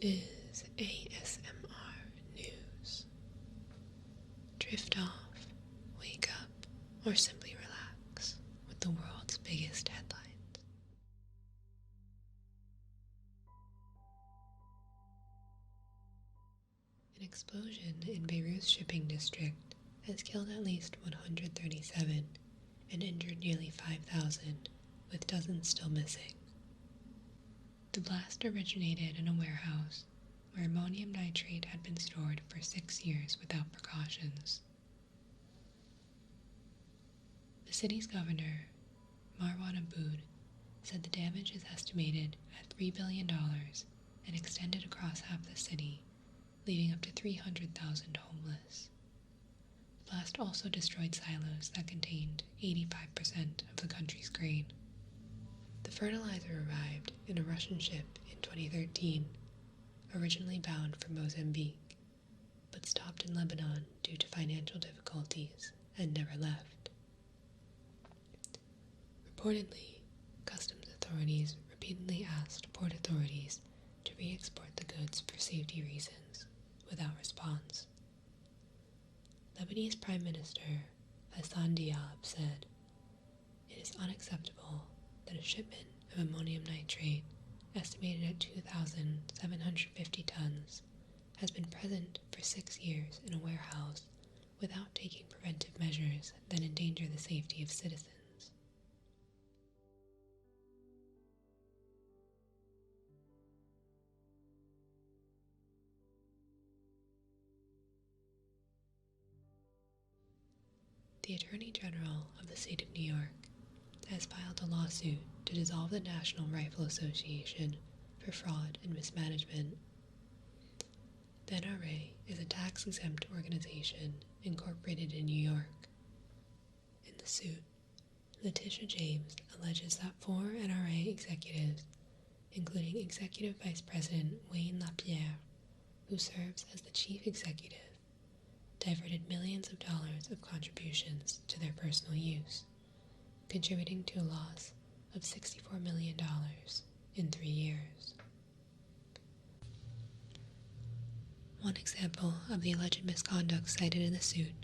is ASMR News. Drift off, wake up, or simply relax with the world's biggest headlines. An explosion in Beirut's shipping district has killed at least 137 and injured nearly 5,000, with dozens still missing. The blast originated in a warehouse where ammonium nitrate had been stored for 6 years without precautions. The city's governor, Marwan Aboud, said the damage is estimated at $3 billion and extended across half the city, leaving up to 300,000 homeless. The blast also destroyed silos that contained 85% of the country's grain. The fertilizer arrived in a Russian ship in 2013, originally bound for Mozambique, but stopped in Lebanon due to financial difficulties and never left. Reportedly, customs authorities repeatedly asked port authorities to re-export the goods for safety reasons, without response. Lebanese Prime Minister Hassan Diab said, "It is unacceptable that a shipment of ammonium nitrate, estimated at 2,750 tons, has been present for 6 years in a warehouse without taking preventive measures that endanger the safety of citizens." The Attorney General of the state of New York has filed a lawsuit to dissolve the National Rifle Association for fraud and mismanagement. The NRA is a tax-exempt organization incorporated in New York. In the suit, Letitia James alleges that 4 NRA executives, including Executive Vice President Wayne LaPierre, who serves as the chief executive, diverted millions of dollars of contributions to their personal use, contributing to a loss of $64 million in 3 years. One example of the alleged misconduct cited in the suit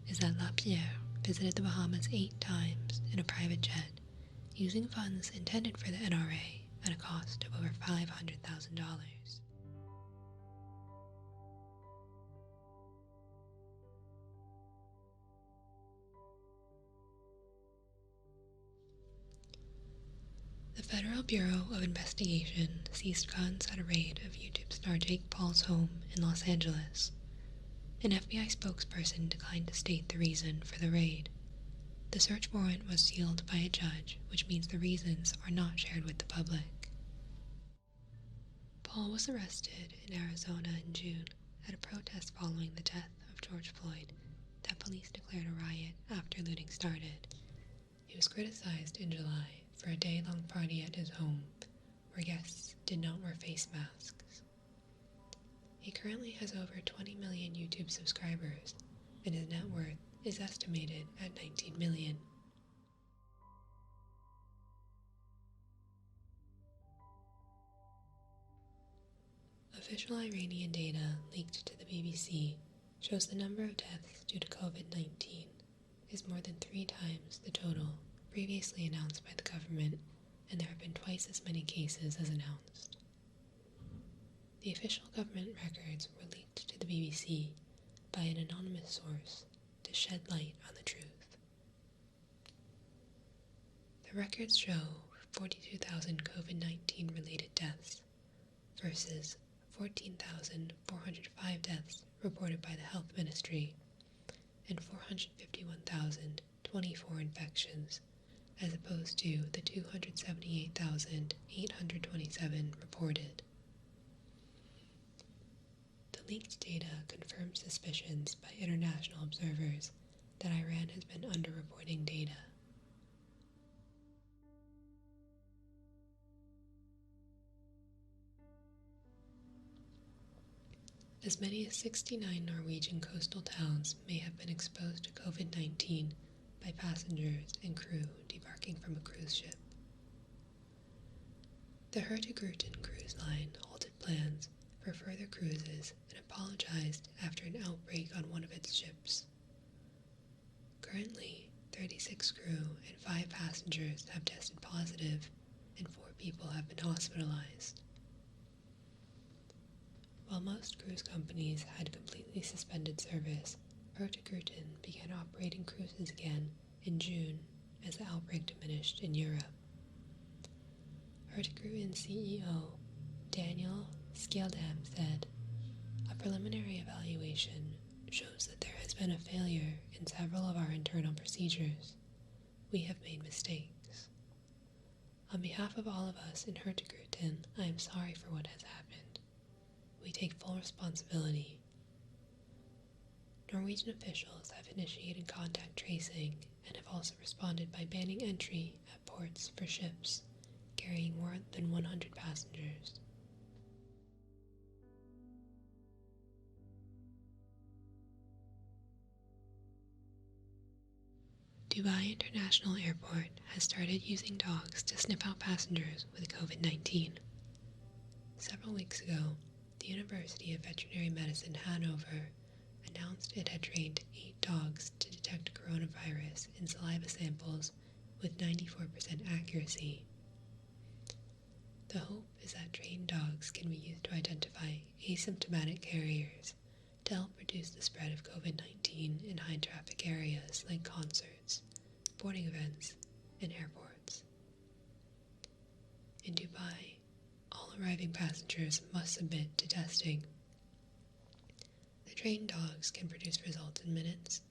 is that LaPierre visited the Bahamas 8 times in a private jet, using funds intended for the NRA at a cost of over $500,000. The Federal Bureau of Investigation seized guns at a raid of YouTube star Jake Paul's home in Los Angeles. An FBI spokesperson declined to state the reason for the raid. The search warrant was sealed by a judge, which means the reasons are not shared with the public. Paul was arrested in Arizona in June at a protest following the death of George Floyd that police declared a riot after looting started. He was criticized in July for a day-long party at his home where guests did not wear face masks. He currently has over 20 million YouTube subscribers, and his net worth is estimated at 19 million. Official Iranian data leaked to the BBC shows the number of deaths due to COVID-19 is more than 3 times the total previously announced by the government, and there have been twice as many cases as announced. The official government records were leaked to the BBC by an anonymous source to shed light on the truth. The records show 42,000 COVID-19 related deaths versus 14,405 deaths reported by the Health Ministry and 451,024 infections, as opposed to the 278,827 reported. The leaked data confirms suspicions by international observers that Iran has been underreporting data. As many as 69 Norwegian coastal towns may have been exposed to COVID-19 by passengers and crew debarking from a cruise ship. The Hurtigruten cruise line halted plans for cruises and apologized after an outbreak on one of its ships. Currently, 36 crew and 5 passengers have tested positive, and 4 people have been hospitalized. While most cruise companies had completely suspended service, Hurtigruten began operating cruises again in June as the outbreak diminished in Europe. Hurtigruten CEO Daniel Skjeldam said, "A preliminary evaluation shows that there has been a failure in several of our internal procedures. We have made mistakes. On behalf of all of us in Hurtigruten, I am sorry for what has happened. We take full responsibility." Norwegian officials have initiated contact tracing and have also responded by banning entry at ports for ships carrying more than 100 passengers. Dubai International Airport has started using dogs to sniff out passengers with COVID-19. Several weeks ago, the University of Veterinary Medicine Hanover announced it had trained 8 dogs to detect coronavirus in saliva samples with 94% accuracy. The hope is that trained dogs can be used to identify asymptomatic carriers to help reduce the spread of COVID-19 in high-traffic areas like concerts, sporting events, and airports. In Dubai, all arriving passengers must submit to testing. The trained dogs can produce results in minutes,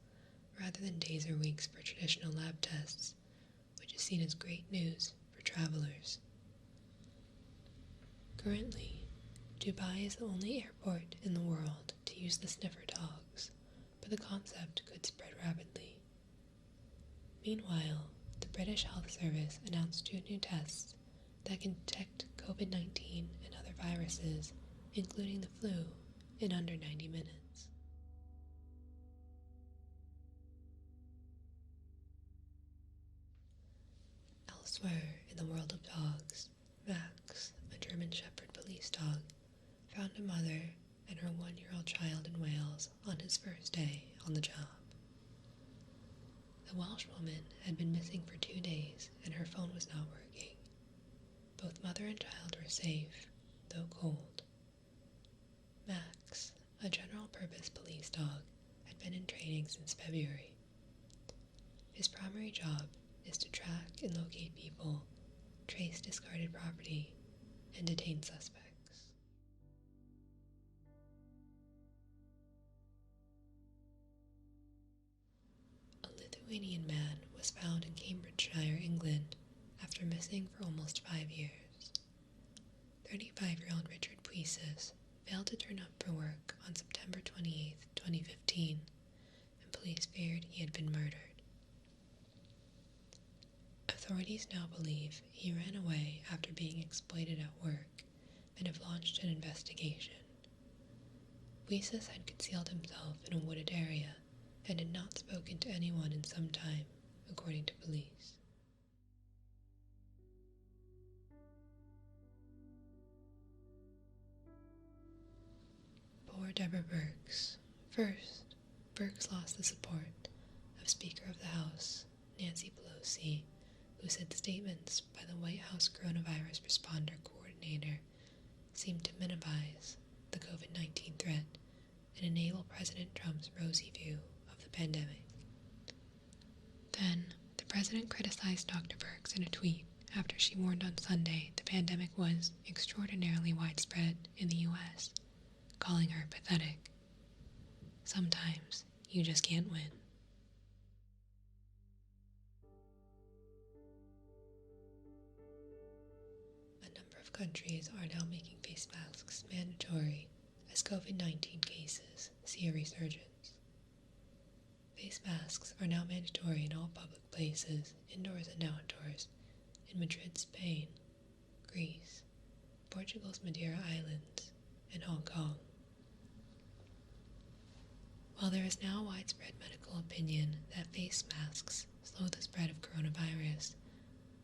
rather than days or weeks for traditional lab tests, which is seen as great news for travelers. Currently, Dubai is the only airport in the world to use the sniffer dogs, but the concept could spread rapidly. Meanwhile, the British Health Service announced 2 new tests that can detect COVID-19 and other viruses, including the flu, in under 90 minutes. Elsewhere in the world of dogs, Max, a German Shepherd police dog, found a mother and her 1-year-old child in Wales on his first day on the job. The Welsh woman had been missing for 2 days and her phone was not working. Both mother and child were safe, though cold. Max, a general-purpose police dog, had been in training since February. His primary job is to track and locate people, trace discarded property, and detain suspects. A Lithuanian man was found in Cambridgeshire, England, after missing for almost 5 years. 35-year-old Richard Puisis failed to turn up for work on September 28, 2015, and police feared he had been murdered. Authorities now believe he ran away after being exploited at work and have launched an investigation. Puisis had concealed himself in a wooded area and had not spoken to anyone in some time, according to police. Poor Deborah Birx. First, Birx lost the support of Speaker of the House, Nancy Pelosi, who said statements by the White House Coronavirus Responder Coordinator seemed to minimize the COVID-19 threat and enable President Trump's rosy view of the pandemic. Then, the president criticized Dr. Birx in a tweet after she warned on Sunday the pandemic was extraordinarily widespread in the U.S., calling her pathetic. Sometimes you just can't win. A number of countries are now making face masks mandatory as COVID-19 cases see a resurgence. Face masks are now mandatory in all public places, indoors and outdoors, in Madrid, Spain, Greece, Portugal's Madeira Islands, and Hong Kong. While there is now widespread medical opinion that face masks slow the spread of coronavirus,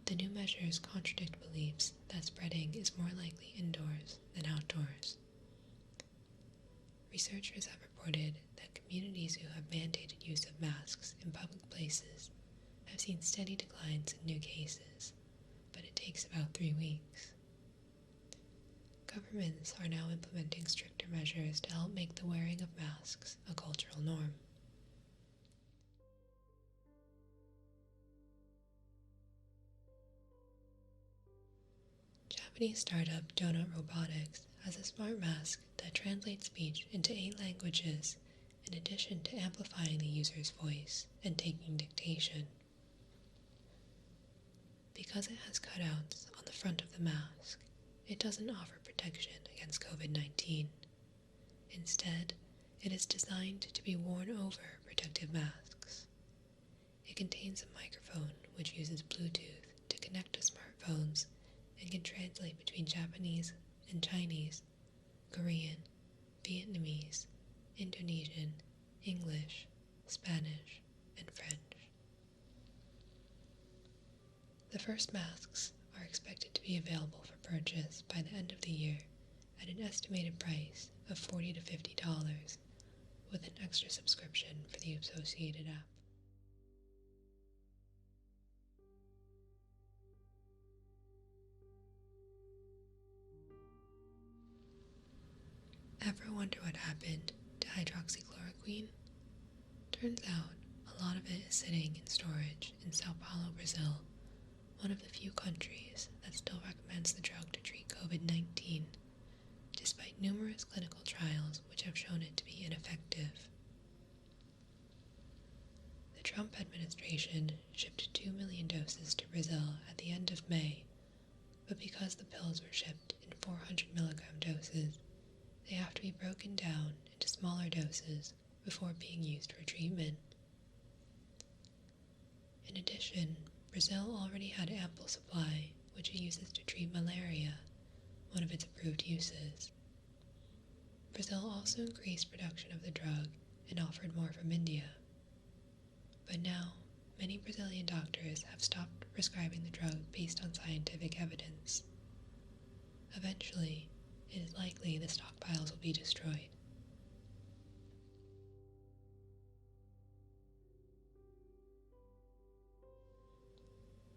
the new measures contradict beliefs that spreading is more likely indoors than outdoors. researchers have reported that communities who have mandated use of masks in public places have seen steady declines in new cases, but it takes about 3 weeks. Governments are now implementing stricter measures to help make the wearing of masks a cultural norm. Japanese startup Donut Robotics has a smart mask that translates speech into 8 languages in addition to amplifying the user's voice and taking dictation. Because it has cutouts on the front of the mask, it doesn't offer protection against COVID-19. Instead, it is designed to be worn over protective masks. It contains a microphone which uses Bluetooth to connect to smartphones and can translate between Japanese and Chinese, Korean, Vietnamese, Indonesian, English, Spanish, and French. The first masks are expected to be available for purchase by the end of the year at an estimated price of $40 to $50 with an extra subscription for the associated app. Ever wonder what happened to hydroxychloroquine? Turns out a lot of it is sitting in storage in Sao Paulo, Brazil, one of the few countries that still recommends the drug to treat COVID-19, despite numerous clinical trials which have shown it to be ineffective. The Trump administration shipped 2 million doses to Brazil at the end of May, but because the pills were shipped in 400 milligram doses, they have to be broken down into smaller doses before being used for treatment. In addition, Brazil already had ample supply, which it uses to treat malaria, one of its approved uses. Brazil also increased production of the drug and offered more from India. But now, many Brazilian doctors have stopped prescribing the drug based on scientific evidence. Eventually, it is likely the stockpiles will be destroyed.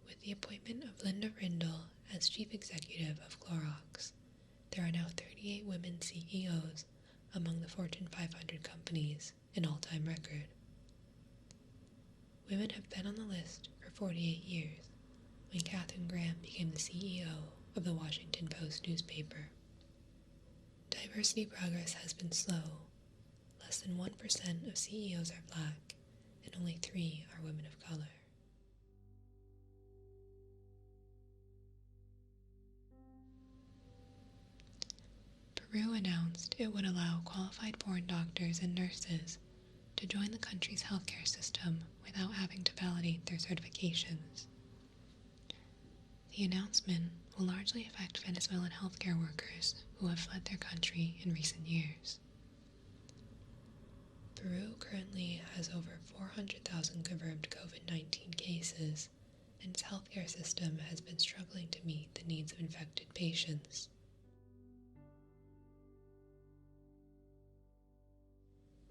With the appointment of Linda Rindle as chief executive of Clorox, there are now 38 women CEOs among the Fortune 500 companies, an all-time record. Women have been on the list for 48 years, when Katharine Graham became the CEO of the Washington Post newspaper. Diversity progress has been slow. Less than 1% of CEOs are black, and only 3 are women of color. Peru announced it would allow qualified foreign doctors and nurses to join the country's healthcare system without having to validate their certifications. The announcement will largely affect Venezuelan healthcare workers who have fled their country in recent years. Peru currently has over 400,000 confirmed COVID-19 cases, and its healthcare system has been struggling to meet the needs of infected patients.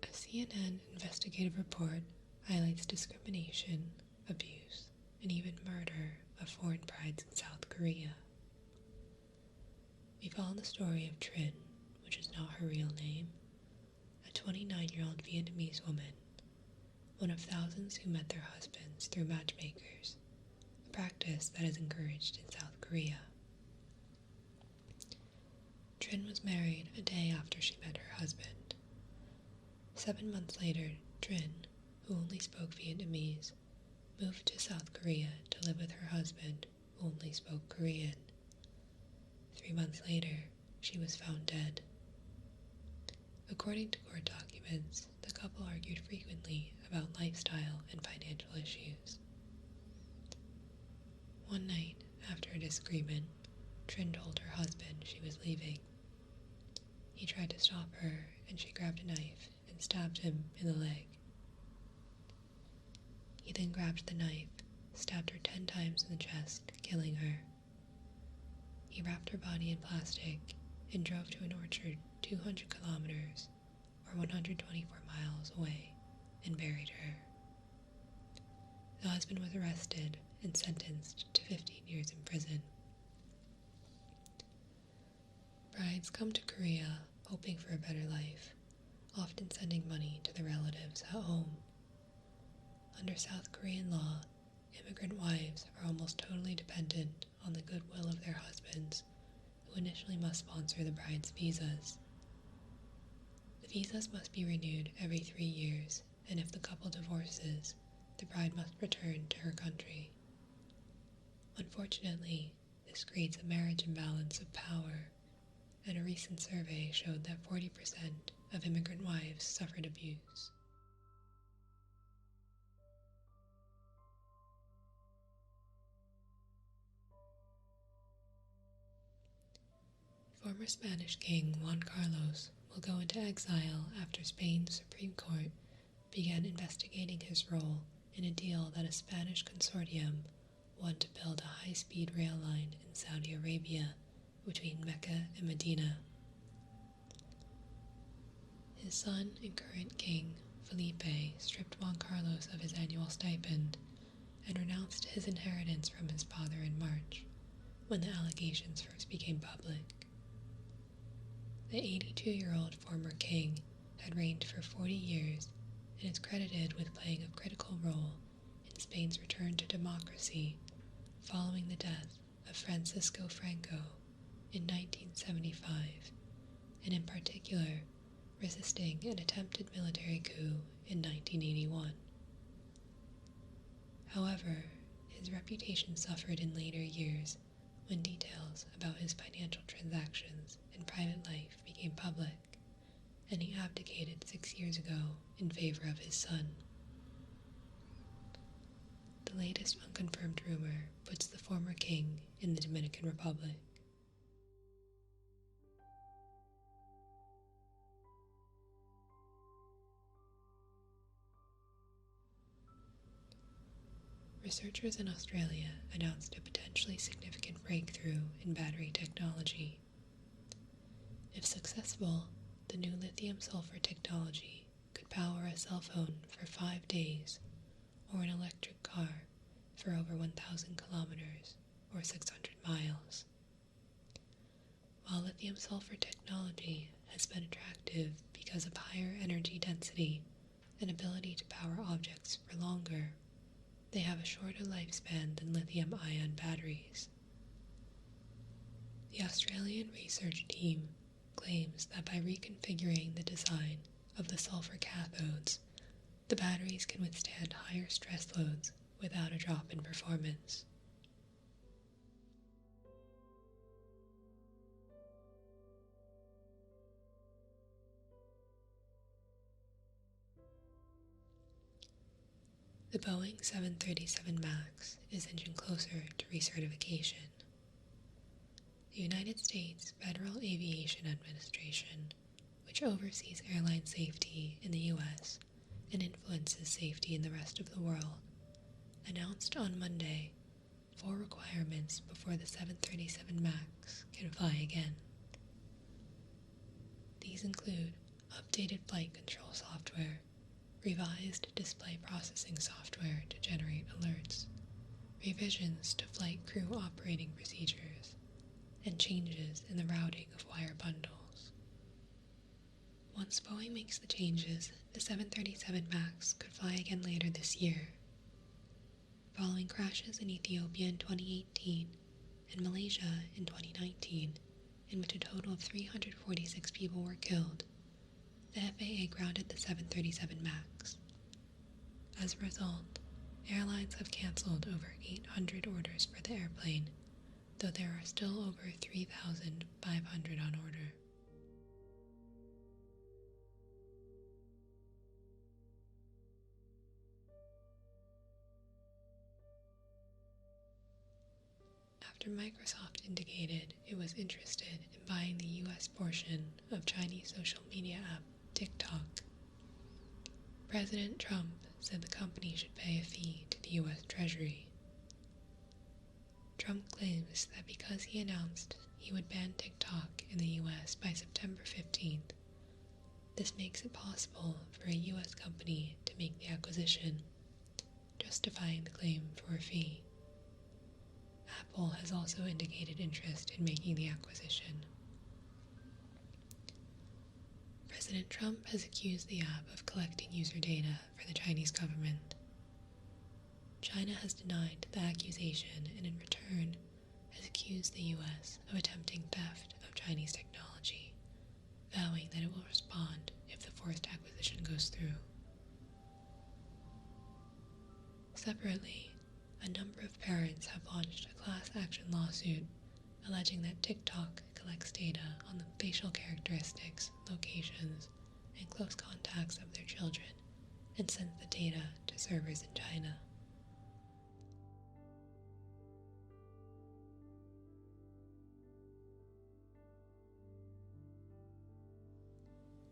A CNN investigative report highlights discrimination, abuse, and even murder of foreign brides in South Korea. We follow the story of Trinh, which is not her real name, a 29-year-old Vietnamese woman, one of thousands who met their husbands through matchmakers, a practice that is encouraged in South Korea. Trinh was married a day after she met her husband. 7 months later, Trinh, who only spoke Vietnamese, moved to South Korea to live with her husband, who only spoke Korean. 3 months later, she was found dead. According to court documents, the couple argued frequently about lifestyle and financial issues. One night, after a disagreement, Trinh told her husband she was leaving. He tried to stop her, and she grabbed a knife and stabbed him in the leg. He then grabbed the knife, stabbed her 10 times in the chest, killing her. He wrapped her body in plastic and drove to an orchard 200 kilometers, or 124 miles away, and buried her. The husband was arrested and sentenced to 15 years in prison. Brides come to Korea hoping for a better life, often sending money to their relatives at home. Under South Korean law, immigrant wives are almost totally dependent on the goodwill of their husbands, who initially must sponsor the bride's visas. The visas must be renewed every 3 years, and if the couple divorces, the bride must return to her country. Unfortunately, this creates a marriage imbalance of power, and a recent survey showed that 40% of immigrant wives suffered abuse. Former Spanish King Juan Carlos will go into exile after Spain's Supreme Court began investigating his role in a deal that a Spanish consortium won to build a high-speed rail line in Saudi Arabia between Mecca and Medina. His son and current king, Felipe, stripped Juan Carlos of his annual stipend and renounced his inheritance from his father in March, when the allegations first became public. The 82-year-old former king had reigned for 40 years and is credited with playing a critical role in Spain's return to democracy following the death of Francisco Franco in 1975, and in particular resisting an attempted military coup in 1981. However, his reputation suffered in later years when details about his financial transactions and private life became public, and he abdicated 6 years ago in favor of his son. The latest unconfirmed rumor puts the former king in the Dominican Republic. Researchers in Australia announced a potentially significant breakthrough in battery technology. If successful, the new lithium-sulfur technology could power a cell phone for 5 days, or an electric car for over 1,000 kilometers, or 600 miles. While lithium-sulfur technology has been attractive because of higher energy density and ability to power objects for longer, they have a shorter lifespan than lithium-ion batteries. The Australian research team claims that by reconfiguring the design of the sulfur cathodes, the batteries can withstand higher stress loads without a drop in performance. The Boeing 737 MAX is inching closer to recertification. The United States Federal Aviation Administration, which oversees airline safety in the U.S. and influences safety in the rest of the world, announced on Monday 4 requirements before the 737 MAX can fly again. These include updated flight control software, revised display processing software to generate alerts, revisions to flight crew operating procedures, and changes in the routing of wire bundles. Once Boeing makes the changes, the 737 MAX could fly again later this year. Following crashes in Ethiopia in 2018 and Malaysia in 2019, in which a total of 346 people were killed, the FAA grounded the 737 MAX. As a result, airlines have canceled over 800 orders for the airplane, though there are still over 3,500 on order. After Microsoft indicated it was interested in buying the US portion of Chinese social media app TikTok, President Trump said the company should pay a fee to the US Treasury. Trump claims that because he announced he would ban TikTok in the US by September 15th, This makes it possible for a U.S. company to make the acquisition, justifying the claim for a fee. Apple has also indicated interest in making the acquisition. President Trump has accused the app of collecting user data for the Chinese government. China has denied the accusation and in return has accused the U.S. of attempting theft of Chinese technology, vowing that it will respond if the forced acquisition goes through. Separately, a number of parents have launched a class action lawsuit alleging that TikTok collects data on the facial characteristics, locations, and close contacts of their children and sends the data to servers in China.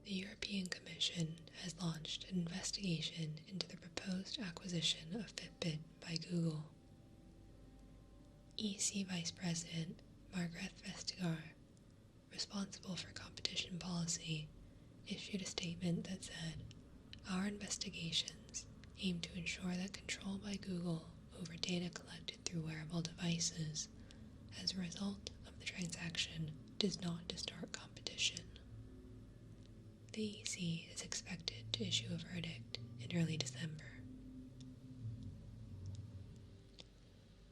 The European Commission has launched an investigation into the proposed acquisition of Fitbit by Google. EC Vice President Margrethe Vestager, responsible for competition policy, issued a statement that said, "Our investigations aim to ensure that control by Google over data collected through wearable devices as a result of the transaction does not distort competition." The EC is expected to issue a verdict in early December.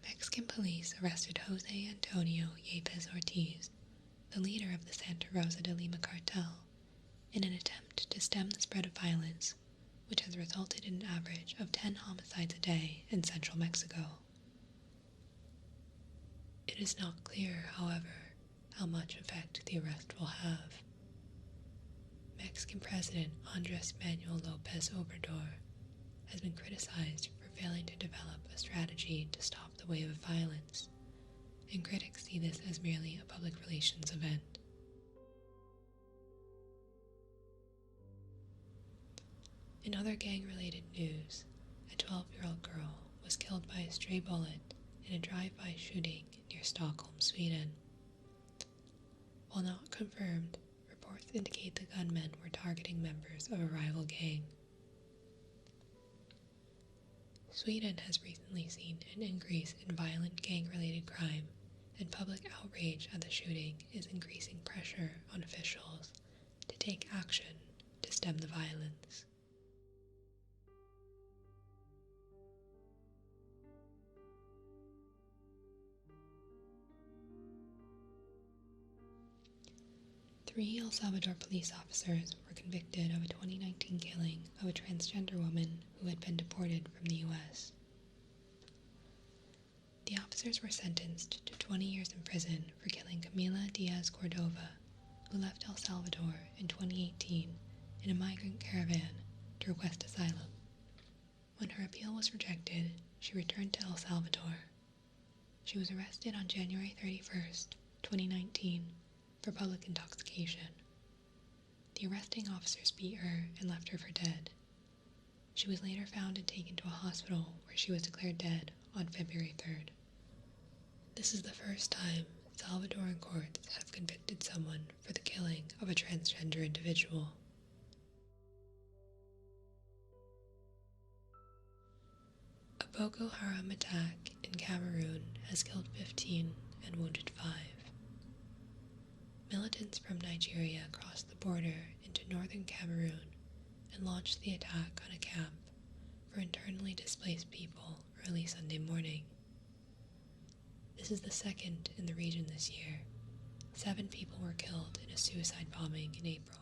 Mexican police arrested Jose Antonio Yepes Ortiz, the leader of the Santa Rosa de Lima cartel, in an attempt to stem the spread of violence, which has resulted in an average of 10 homicides a day in central Mexico. It is not clear, however, how much effect the arrest will have. Mexican President Andrés Manuel López Obrador has been criticized for failing to develop a strategy to stop the wave of violence, and critics see this as merely a public relations event. In other gang-related news, a 12-year-old girl was killed by a stray bullet in a drive-by shooting near Stockholm, Sweden. While not confirmed, reports indicate the gunmen were targeting members of a rival gang. Sweden has recently seen an increase in violent gang-related crime, and public outrage at the shooting is increasing pressure on officials to take action to stem the violence. Three El Salvador police officers were convicted of a 2019 killing of a transgender woman who had been deported from the U.S. The officers were sentenced to 20 years in prison for killing Camila Diaz Cordova, who left El Salvador in 2018 in a migrant caravan to request asylum. When her appeal was rejected, she returned to El Salvador. She was arrested on January 31st, 2019, for public intoxication. The arresting officers beat her and left her for dead. She was later found and taken to a hospital where she was declared dead on February 3rd. This is the first time Salvadoran courts have convicted someone for the killing of a transgender individual. A Boko Haram attack in Cameroon has killed 15 and wounded 5. Militants from Nigeria crossed the border into northern Cameroon and launched the attack on a camp for internally displaced people early Sunday morning. This is the second in the region this year. 7 people were killed in a suicide bombing in April.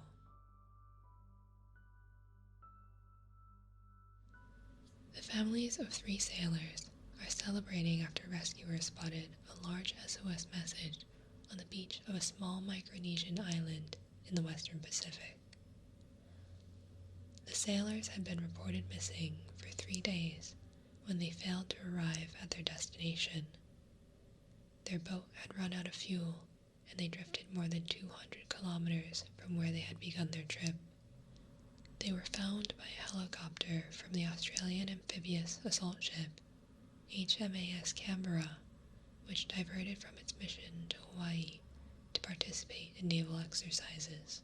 The families of 3 sailors are celebrating after rescuers spotted a large SOS message on the beach of a small Micronesian island in the Western Pacific. The sailors had been reported missing for 3 days when they failed to arrive at their destination. Their boat had run out of fuel and they drifted more than 200 kilometers from where they had begun their trip. They were found by a helicopter from the Australian amphibious assault ship HMAS Canberra, which diverted from its mission to Hawaii to participate in naval exercises.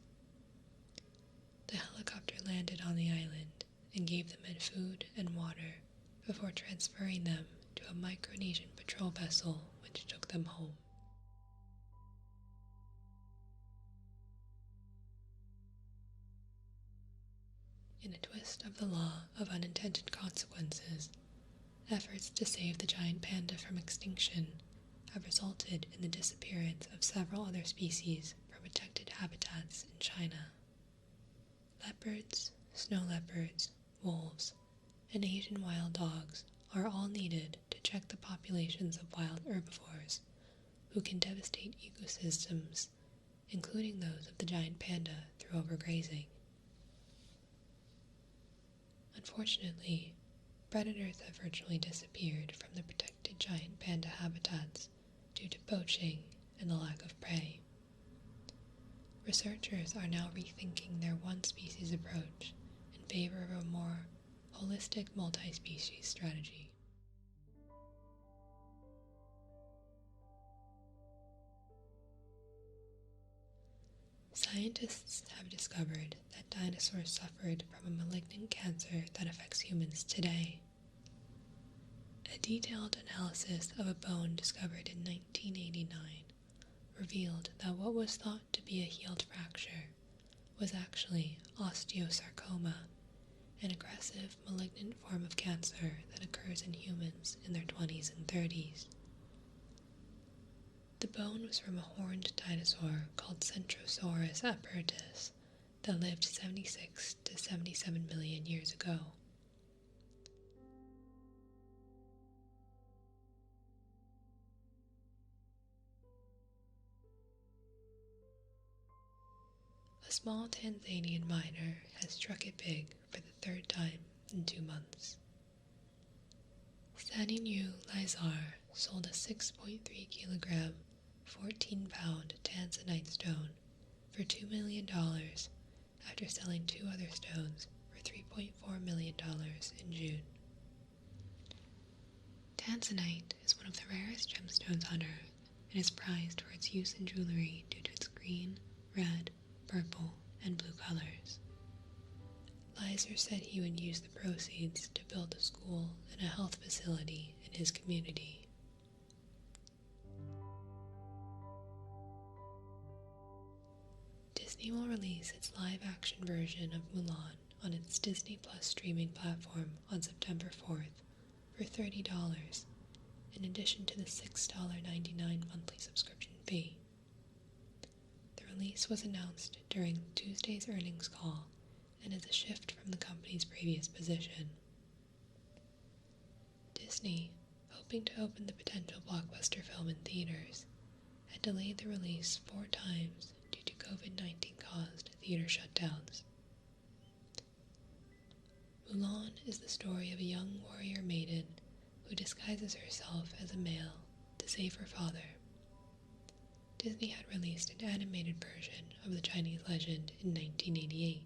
The gave the men food and water before transferring them to a Micronesian patrol vessel which took them home. In a twist of the law of unintended consequences, efforts to save the giant panda from extinction have resulted in the disappearance of several other species from protected habitats in China. Leopards, snow leopards, wolves, and Asian wild dogs are all needed to check the populations of wild herbivores who can devastate ecosystems, including those of the giant panda through overgrazing. Unfortunately, predators have virtually disappeared from the protected giant panda habitats due to poaching and the lack of prey. Researchers are now rethinking their one-species approach in favor of a more holistic multi-species strategy. Scientists have discovered that dinosaurs suffered from a malignant cancer that affects humans today. A detailed analysis of a bone discovered in 1989 revealed that what was thought to be a healed fracture was actually osteosarcoma, an aggressive malignant form of cancer that occurs in humans in their 20s and 30s. The bone was from a horned dinosaur called Centrosaurus apertus that lived 76 to 77 million years ago. A small Tanzanian miner has struck it big for the third time in 2 months. Saninyu Lizar sold a 6.3 kilogram, 14-pound Tanzanite stone for $2 million after selling 2 other stones for $3.4 million in June. Tanzanite is one of the rarest gemstones on Earth and is prized for its use in jewelry due to its green, red, purple, and blue colors. Lizar said he would use the proceeds to build a school and a health facility in his community. Disney will release its live-action version of Mulan on its Disney Plus streaming platform on September 4th for $30, in addition to the $6.99 monthly subscription fee. The release was announced during Tuesday's earnings call and is a shift from the company's previous position. Disney, hoping to open the potential blockbuster film in theaters, had delayed the release 4 times due to COVID-19 caused theater shutdowns. Mulan is the story of a young warrior maiden who disguises herself as a male to save her father. Disney had released an animated version of the Chinese legend in 1988.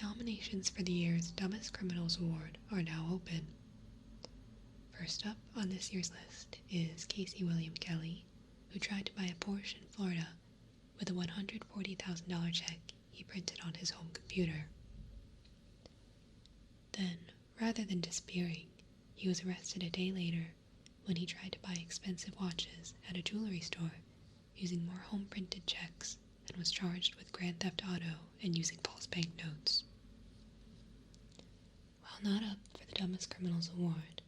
Nominations for the year's Dumbest Criminals Award are now open. First up on this year's list is Casey William Kelly, who tried to buy a Porsche in Florida with a $140,000 check he printed on his home computer. Then, rather than disappearing, he was arrested a day later when he tried to buy expensive watches at a jewelry store using more home-printed checks and was charged with Grand Theft Auto and using false banknotes. While not up for the Dumbest Criminals Award,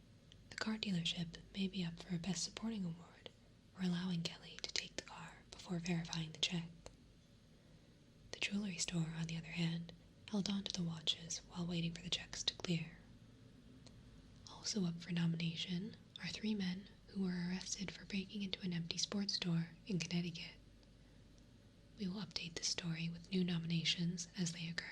the car dealership may be up for a Best Supporting Award for allowing Kelly to take the car before verifying the check. The jewelry store, on the other hand, held on to the watches while waiting for the checks to clear. Also up for nomination are 3 men who were arrested for breaking into an empty sports store in Connecticut. We will update this story with new nominations as they occur.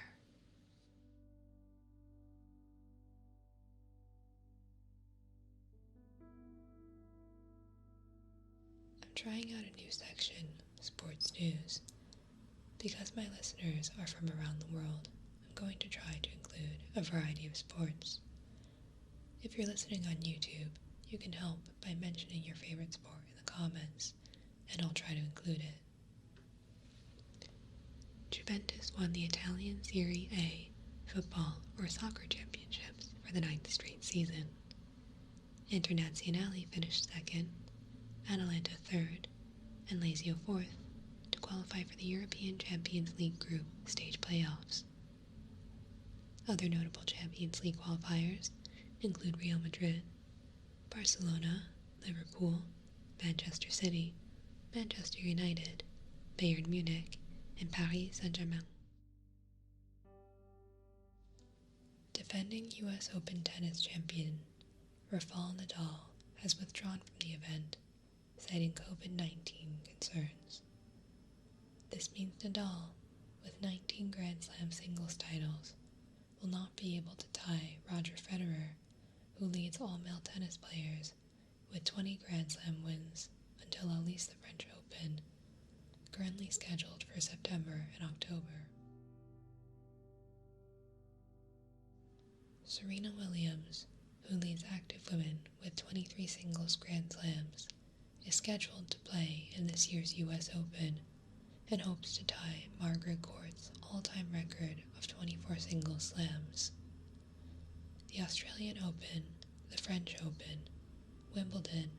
I'm trying out a new section, Sports News. Because my listeners are from around the world, I'm going to try to include a variety of sports. If you're listening on YouTube, you can help by mentioning your favorite sport in the comments, and I'll try to include it. Juventus won the Italian Serie A football or soccer championships for the 9th straight season. Internazionale finished second, Atalanta third, and Lazio fourth to qualify for the European Champions League group stage playoffs. Other notable Champions League qualifiers include Real Madrid, Barcelona, Liverpool, Manchester City, Manchester United, Bayern Munich, and Paris Saint-Germain. Defending US Open tennis champion Rafael Nadal has withdrawn from the event, citing COVID-19 concerns. This means Nadal, with 19 Grand Slam singles titles, will not be able to tie Roger Federer, who leads all male tennis players with 20 Grand Slam wins until at least the French Open, currently scheduled for September and October. Serena Williams, who leads active women with 23 singles Grand Slams, is scheduled to play in this year's US Open and hopes to tie Margaret Court's all-time record of 24 singles slams. The Australian Open, the French Open, Wimbledon,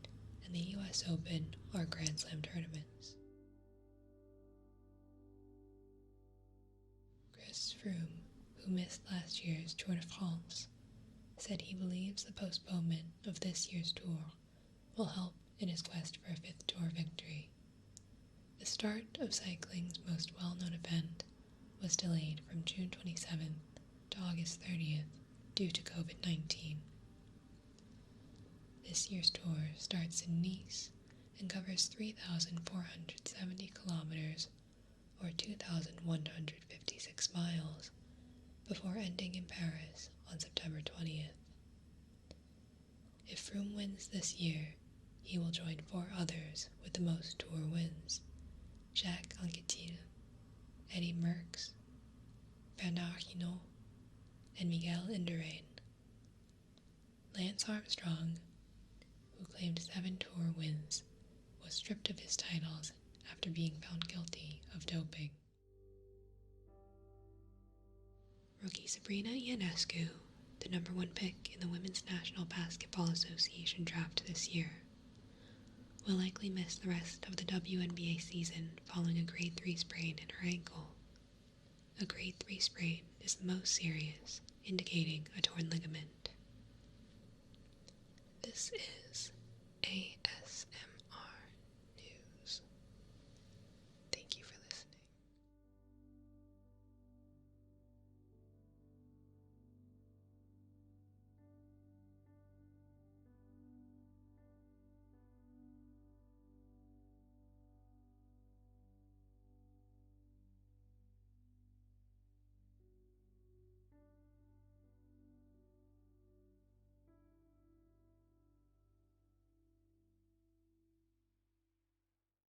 and the US Open are Grand Slam tournaments. Chris Froome, who missed last year's Tour de France, said he believes the postponement of this year's tour will help in his quest for a 5th Tour victory. The start of cycling's most well-known event was delayed from June 27th to August 30th due to COVID-19. This year's tour starts in Nice and covers 3,470 kilometers or 2,156 miles before ending in Paris on September 20th. If Froome wins this year, he will join 4 others with the most tour wins: Jacques Anquetil, Eddy Merckx, Bernard Hinault, and Miguel Indurain. Lance Armstrong, who claimed 7 tour wins, was stripped of his titles after being found guilty of doping. Rookie Sabrina Ionescu, the number 1 pick in the Women's National Basketball Association draft this year, will likely miss the rest of the WNBA season following a grade 3 sprain in her ankle. A grade 3 sprain is the most serious, indicating a torn ligament. This is a